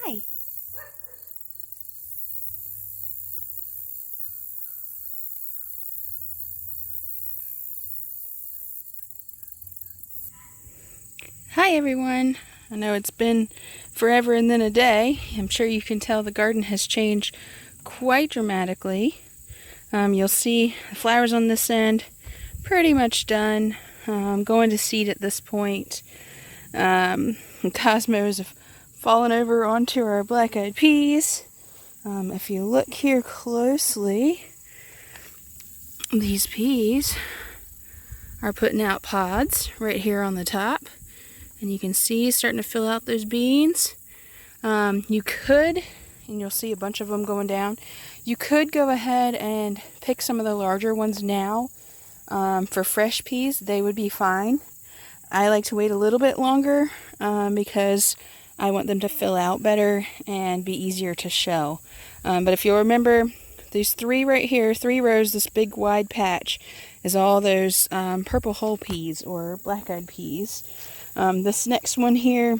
Hi. Hi everyone. I know it's been forever and then a day. I'm sure you can tell the garden has changed quite dramatically. You'll see the flowers on this end pretty much done. Going to seed at this point. Cosmos have fallen over onto our black-eyed peas. If you look here closely, these peas are putting out pods right here on the top. And you can see starting to fill out those beans. You could, and you'll see a bunch of them going down, you could go ahead and pick some of the larger ones now for fresh peas. They would be fine. I like to wait a little bit longer because I want them to fill out better and be easier to shell. But if you'll remember, these three right here, 3 rows, this big wide patch, is all those purple whole peas or black-eyed peas. This next one here,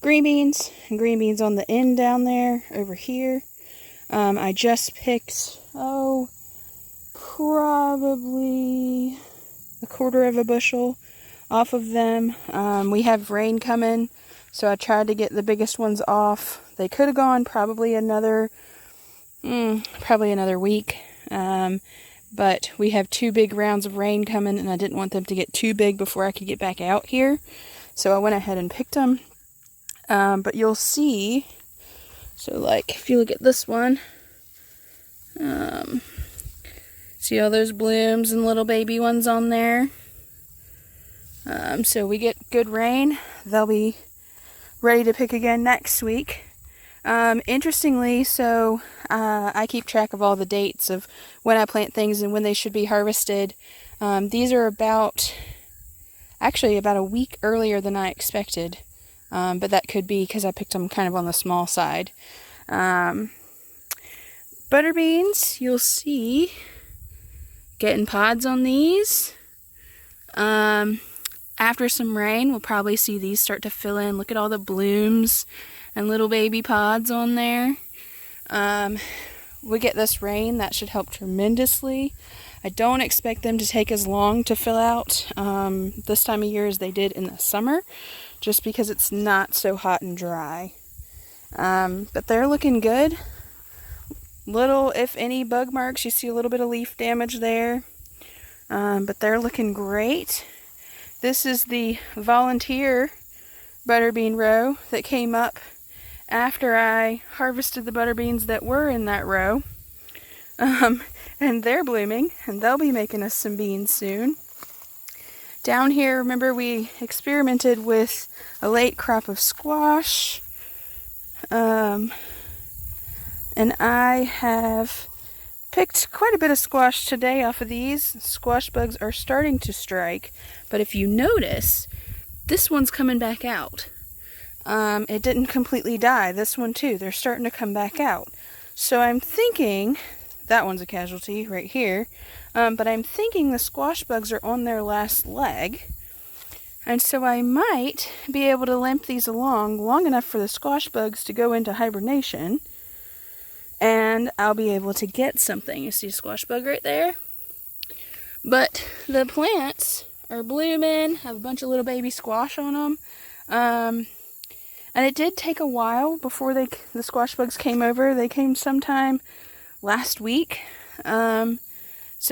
green beans, and green beans on the end down there, over here. I just picked, probably a 1/4 of a bushel off of them. We have rain coming, so I tried to get the biggest ones off. They could have gone probably another week. But we have 2 big rounds of rain coming, and I didn't want them to get too big before I could get back out here. So I went ahead and picked them. But you'll see, so like if you look at this one, see all those blooms and little baby ones on there? So we get good rain, they'll be ready to pick again next week. Interestingly, so I keep track of all the dates of when I plant things and when they should be harvested. These are actually about a week earlier than I expected, but that could be because I picked them kind of on the small side. Butter beans, you'll see, getting pods on these. After some rain, we'll probably see these start to fill in. Look at all the blooms and little baby pods on there. We get this rain, that should help tremendously. I don't expect them to take as long to fill out this time of year as they did in the summer, just because it's not so hot and dry. But they're looking good. Little, if any, bug marks. You see a little bit of leaf damage there. But they're looking great. This is the volunteer butterbean row that came up after I harvested the butter beans that were in that row. And they're blooming, and they'll be making us some beans soon. Down here, remember we experimented with a late crop of squash. And I have picked quite a bit of squash today off of these. Squash bugs are starting to strike, but if you notice, this one's coming back out. It didn't completely die. This one too, they're starting to come back out. So I'm thinking, that one's a casualty right here, but I'm thinking the squash bugs are on their last leg. And so I might be able to limp these along long enough for the squash bugs to go into hibernation, and I'll be able to get something. You see a squash bug right there? But the plants are blooming, have a bunch of little baby squash on them. And it did take a while before the squash bugs came over. They came sometime last week. So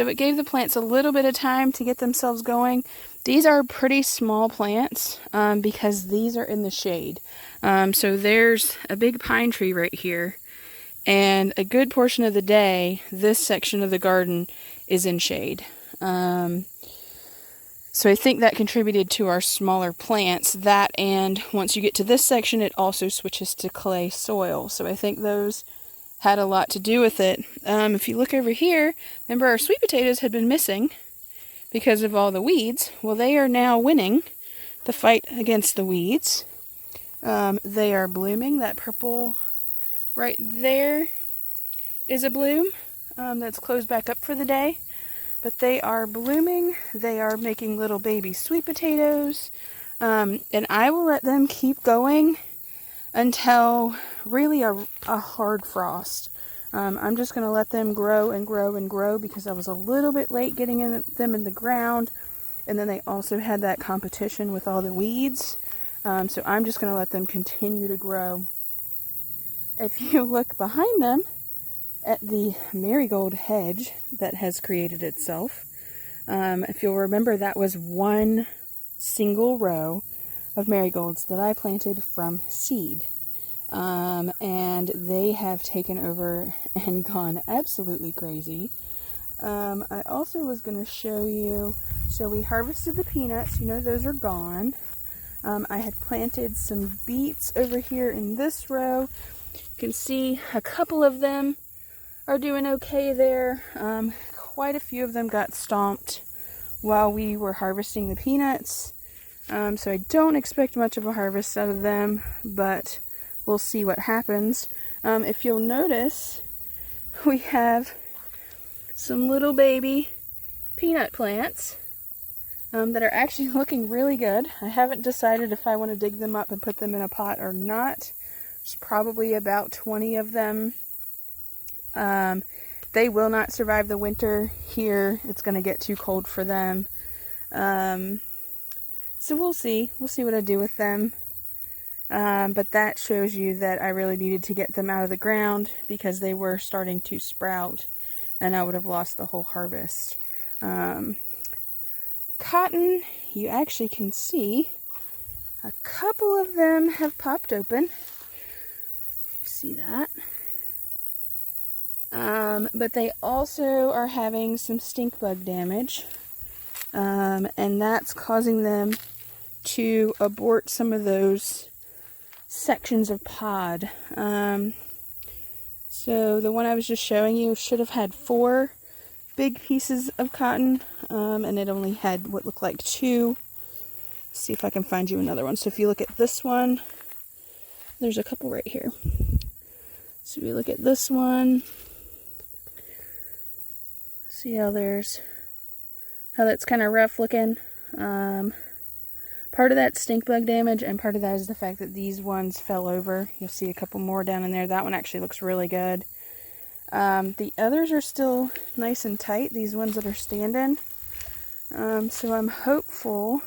it gave the plants a little bit of time to get themselves going. These are pretty small plants because these are in the shade. So there's a big pine tree right here. And a good portion of the day, this section of the garden is in shade. So I think that contributed to our smaller plants. That, and once you get to this section, it also switches to clay soil. So I think those had a lot to do with it. If you look over here, remember our sweet potatoes had been missing because of all the weeds. Well, they are now winning the fight against the weeds. They are blooming. That purple right there is a bloom that's closed back up for the day. But they are blooming. They are making little baby sweet potatoes. And I will let them keep going until really a hard frost. I'm just going to let them grow and grow and grow because I was a little bit late getting them in the ground. And then they also had that competition with all the weeds. So I'm just going to let them continue to grow. If you look behind them at the marigold hedge that has created itself, if you'll remember, that was one single row of marigolds that I planted from seed. And they have taken over and gone absolutely crazy. I also was going to show you, so we harvested the peanuts, you know, those are gone. I had planted some beets over here in this row. You can see a couple of them are doing okay there. Quite a few of them got stomped while we were harvesting the peanuts. So I don't expect much of a harvest out of them, but we'll see what happens. If you'll notice, we have some little baby peanut plants that are actually looking really good. I haven't decided if I want to dig them up and put them in a pot or not. There's probably about 20 of them. They will not survive the winter here. It's going to get too cold for them. So we'll see. We'll see what I do with them. But that shows you that I really needed to get them out of the ground because they were starting to sprout and I would have lost the whole harvest. Cotton, you actually can see a couple of them have popped open. You see that? But they also are having some stink bug damage. And that's causing them to abort some of those sections of pod. So the one I was just showing you should have had 4 big pieces of cotton, and it only had what looked like 2. Let's see if I can find you another one. So if you look at this one, there's a couple right here. So we look at this one. See how that's kind of rough looking. Part of that stink bug damage, and part of that is the fact that these ones fell over. You'll see a couple more down in there. That one actually looks really good. The others are still nice and tight, these ones that are standing. So I'm hopeful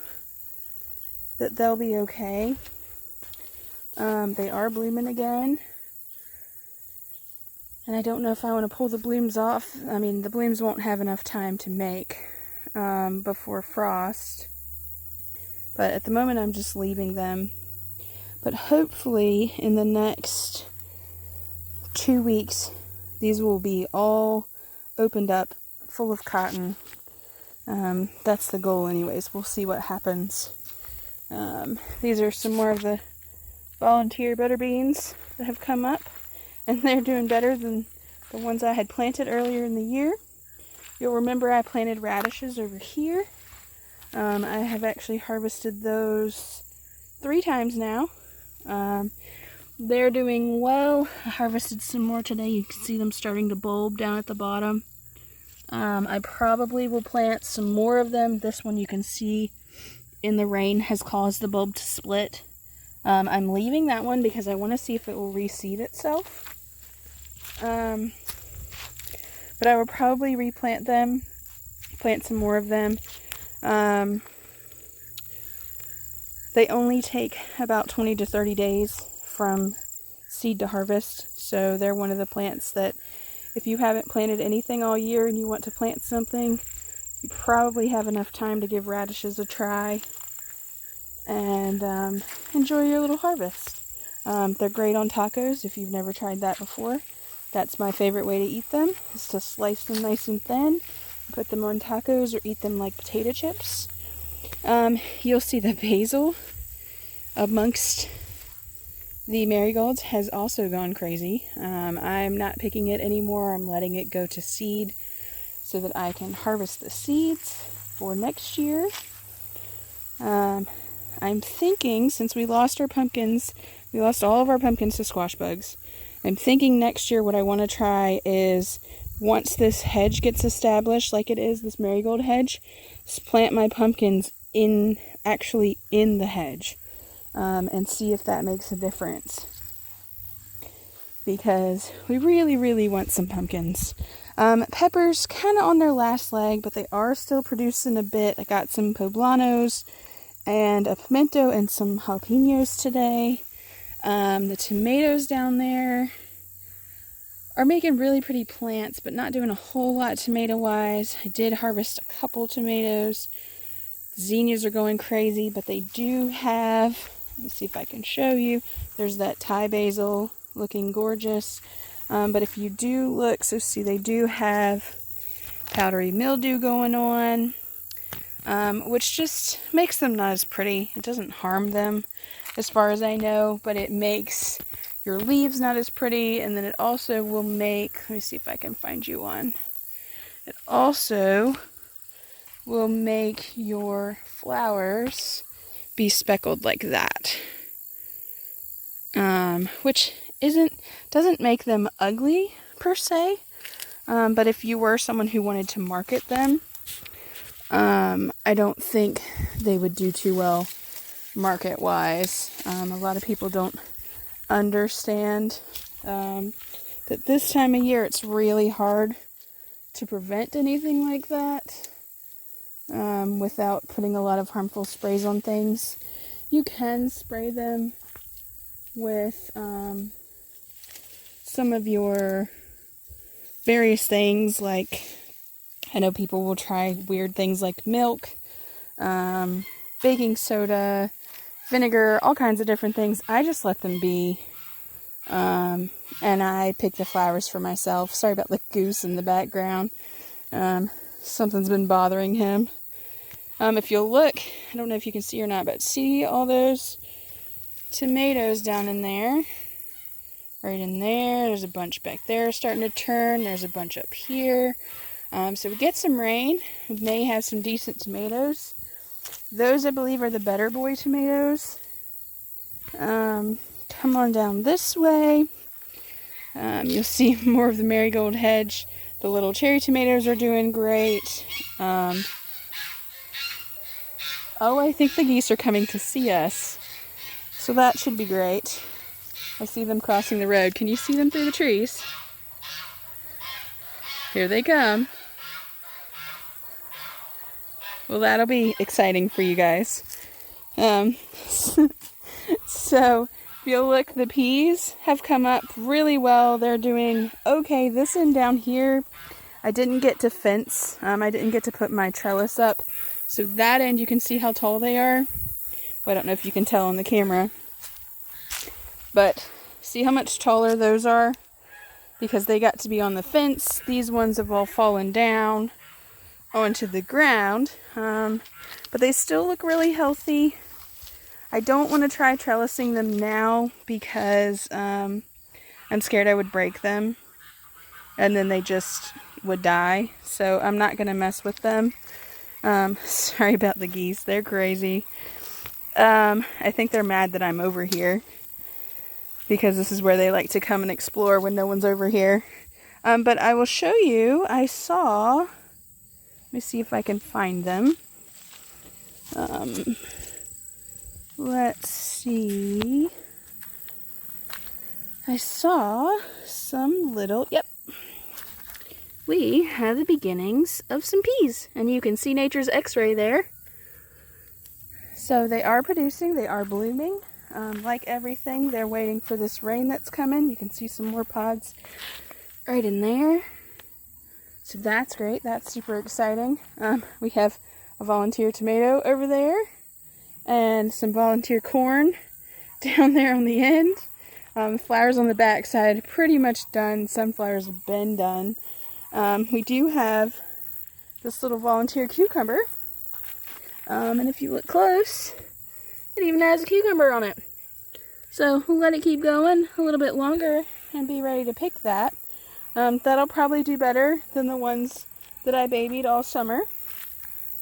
that they'll be okay. They are blooming again. And I don't know if I want to pull the blooms off. I mean, the blooms won't have enough time to make before frost. But at the moment, I'm just leaving them. But hopefully, in the next 2 weeks, these will be all opened up, full of cotton. That's the goal anyways. We'll see what happens. These are some more of the volunteer butter beans that have come up. And they're doing better than the ones I had planted earlier in the year. You'll remember I planted radishes over here. I have actually harvested those 3 times now. They're doing well. I harvested some more today. You can see them starting to bulb down at the bottom. I probably will plant some more of them. This one you can see in the rain has caused the bulb to split. I'm leaving that one because I want to see if it will reseed itself. But I will probably replant them, plant some more of them. They only take about 20 to 30 days from seed to harvest. So they're one of the plants that if you haven't planted anything all year and you want to plant something, you probably have enough time to give radishes a try and enjoy your little harvest. They're great on tacos if you've never tried that before. That's my favorite way to eat them, is to slice them nice and thin, put them on tacos, or eat them like potato chips. You'll see the basil amongst the marigolds has also gone crazy. I'm not picking it anymore. I'm letting it go to seed so that I can harvest the seeds for next year. I'm thinking, since we lost our pumpkins, we lost all of our pumpkins to squash bugs. I'm thinking next year what I want to try is, once this hedge gets established like it is, this marigold hedge, is plant my pumpkins actually in the hedge, and see if that makes a difference. because we really want some pumpkins. Peppers kind of on their last leg, but they are still producing a bit. I got some poblanos and a pimento and some jalapenos today. The tomatoes down there are making really pretty plants, but not doing a whole lot tomato-wise. I did harvest a couple tomatoes. Zinnias are going crazy, but they do have, let me see if I can show you, there's that Thai basil looking gorgeous. But if you do look, so see, they do have powdery mildew going on, which just makes them not as pretty. It doesn't harm them as far as I know, but it makes your leaves not as pretty, and then it also will make, let me see if I can find you one. It also will make your flowers be speckled like that, which doesn't make them ugly per se, but if you were someone who wanted to market them, I don't think they would do too well market wise. A lot of people don't understand that this time of year it's really hard to prevent anything like that without putting a lot of harmful sprays on things. You can spray them with some of your various things, like I know people will try weird things like milk, baking soda, vinegar, all kinds of different things. I just let them be, and I pick the flowers for myself. Sorry about the goose in the background. Something's been bothering him. If you'll look, I don't know if you can see or not, but see all those tomatoes down in there? Right in there. There's a bunch back there starting to turn. There's a bunch up here. So we get some rain. We may have some decent tomatoes. Those, I believe, are the Better Boy tomatoes. Come on down this way. You'll see more of the marigold hedge. The little cherry tomatoes are doing great. Oh, I think the geese are coming to see us. So that should be great. I see them crossing the road. Can you see them through the trees? Here they come. Well, that'll be exciting for you guys. So, if you'll look, the peas have come up really well. They're doing okay. This end down here, I didn't get to fence. I didn't get to put my trellis up. So that end, you can see how tall they are. Well, I don't know if you can tell on the camera. But see how much taller those are? Because they got to be on the fence. These ones have all fallen down onto the ground. But they still look really healthy. I don't want to try trellising them now because I'm scared I would break them. And then they just would die. So I'm not going to mess with them. Sorry about the geese. They're crazy. I think they're mad that I'm over here, because this is where they like to come and explore when no one's over here. But I will show you, I saw, let me see if I can find them. Let's see. I saw some little, yep. We have the beginnings of some peas. And you can see nature's x-ray there. So they are producing, they are blooming. Like everything, they're waiting for this rain that's coming. You can see some more pods right in there. So that's great. That's super exciting. We have a volunteer tomato over there and some volunteer corn down there on the end. Flowers on the back side pretty much done. Sunflowers have been done. We do have this little volunteer cucumber. And if you look close, it even has a cucumber on it. So we'll let it keep going a little bit longer and be ready to pick that. That'll probably do better than the ones that I babied all summer,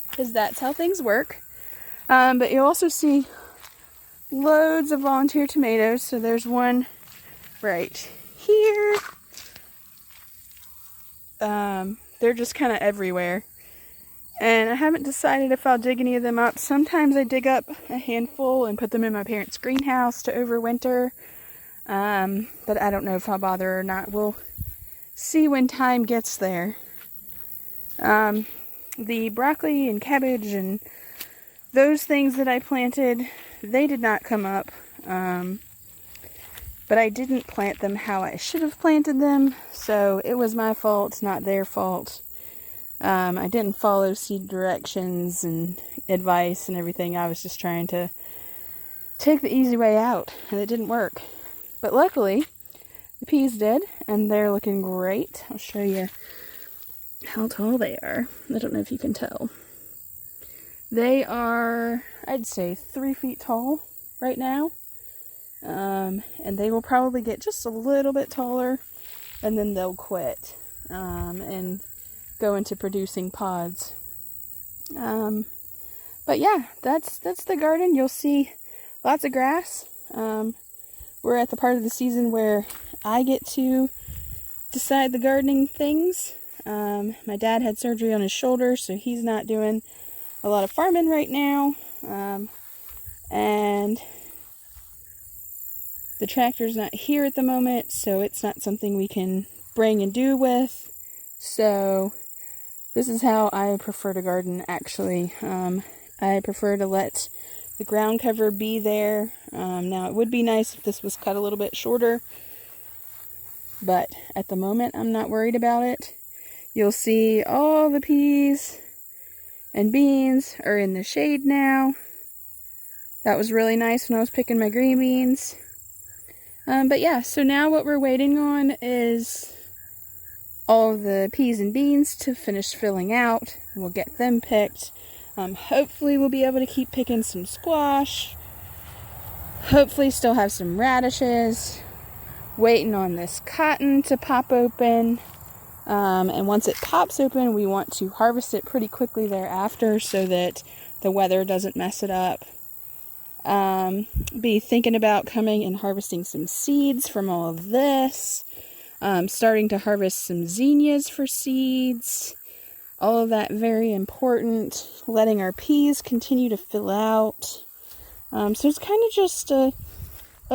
because that's how things work. But you'll also see loads of volunteer tomatoes. So there's one right here. They're just kind of everywhere. And I haven't decided if I'll dig any of them up. Sometimes I dig up a handful and put them in my parents' greenhouse to overwinter. But I don't know if I'll bother or not. We'll see when time gets there. The broccoli and cabbage and those things that I planted, they did not come up. But I didn't plant them how I should have planted them, so it was my fault, not their fault. I didn't follow seed directions and advice and everything. I was just trying to take the easy way out, and it didn't work. But luckily, the peas did, and they're looking great. I'll show you how tall they are. I don't know if you can tell. They are, I'd say, 3 feet tall right now. And they will probably get just a little bit taller, and then they'll quit and go into producing pods. But yeah, that's the garden. You'll see lots of grass. We're at the part of the season where I get to decide the gardening things. My dad had surgery on his shoulder, so he's not doing a lot of farming right now. And the tractor's not here at the moment, so it's not something we can bring and do with. So this is how I prefer to garden, actually. I prefer to let the ground cover be there. Now, it would be nice if this was cut a little bit shorter, but at the moment, I'm not worried about it. You'll see all the peas and beans are in the shade now. That was really nice when I was picking my green beans. But yeah, so now what we're waiting on is all the peas and beans to finish filling out. We'll get them picked. Hopefully we'll be able to keep picking some squash. Hopefully still have some radishes. Waiting on this cotton to pop open. And once it pops open, we want to harvest it pretty quickly thereafter so that the weather doesn't mess it up. Be thinking about coming and harvesting some seeds from all of this. Starting to harvest some zinnias for seeds. All of that very important. Letting our peas continue to fill out. So it's kind of just a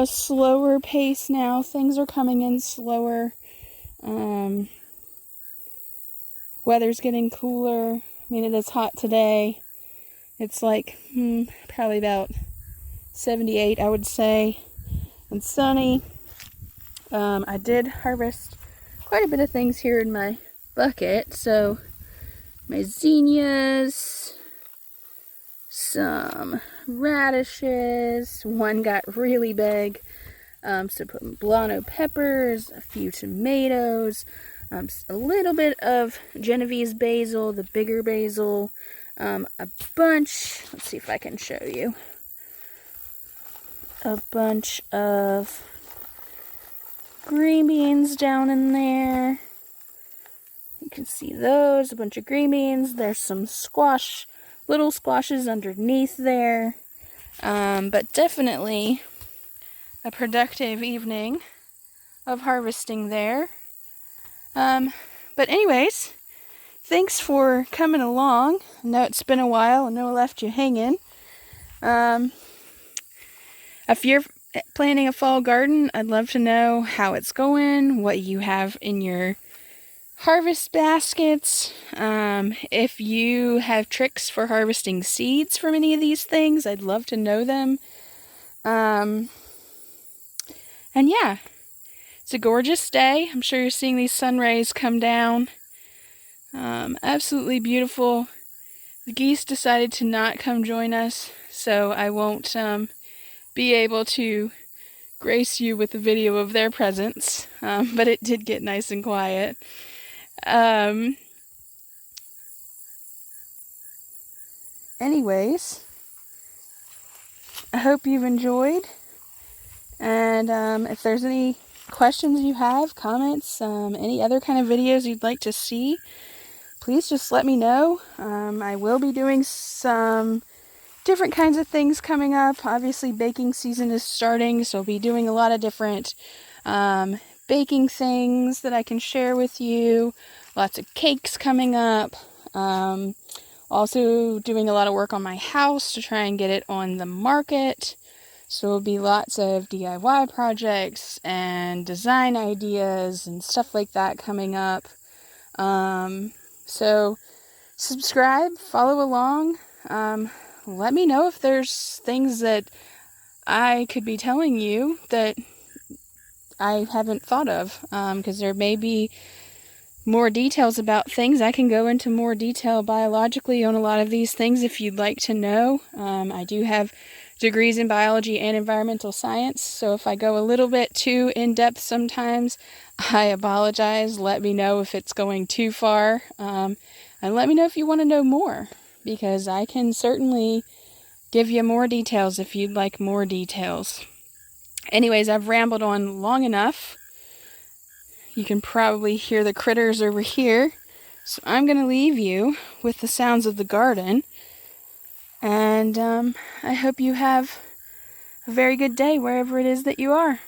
slower pace now. Things are coming in slower. Weather's getting cooler. I mean, it is hot today. It's like probably about 78, I would say, and sunny. I did harvest quite a bit of things here in my bucket. So my zinnias, some radishes, one got really big, so put Milano peppers, a few tomatoes, a little bit of Genovese basil, the bigger basil, a bunch, let's see if I can show you, a bunch of green beans down in there. You can see those, a bunch of green beans. There's some squash, little squashes underneath there. But definitely a productive evening of harvesting there. But anyways, thanks for coming along. I know it's been a while. I know I left you hanging. If you're planning a fall garden, I'd love to know how it's going, what you have in your harvest baskets. If you have tricks for harvesting seeds from any of these things, I'd love to know them. And yeah, it's a gorgeous day. I'm sure you're seeing these sun rays come down. Absolutely beautiful. The geese decided to not come join us, so I won't be able to grace you with a video of their presence, but it did get nice and quiet. Anyways, I hope you've enjoyed, and if there's any questions you have, comments, any other kind of videos you'd like to see, please just let me know. I will be doing some different kinds of things coming up. Obviously, baking season is starting, so I'll be doing a lot of different baking things that I can share with you. Lots of cakes coming up. Also doing a lot of work on my house to try and get it on the market. So there'll be lots of DIY projects and design ideas and stuff like that coming up. So subscribe, follow along. Let me know if there's things that I could be telling you that I haven't thought of, because there may be more details about things. I can go into more detail biologically on a lot of these things if you'd like to know. I do have degrees in biology and environmental science, so if I go a little bit too in-depth sometimes, I apologize. Let me know if it's going too far, and let me know if you want to know more, because I can certainly give you more details if you'd like more details. Anyways, I've rambled on long enough. You can probably hear the critters over here. So I'm going to leave you with the sounds of the garden. And I hope you have a very good day wherever it is that you are.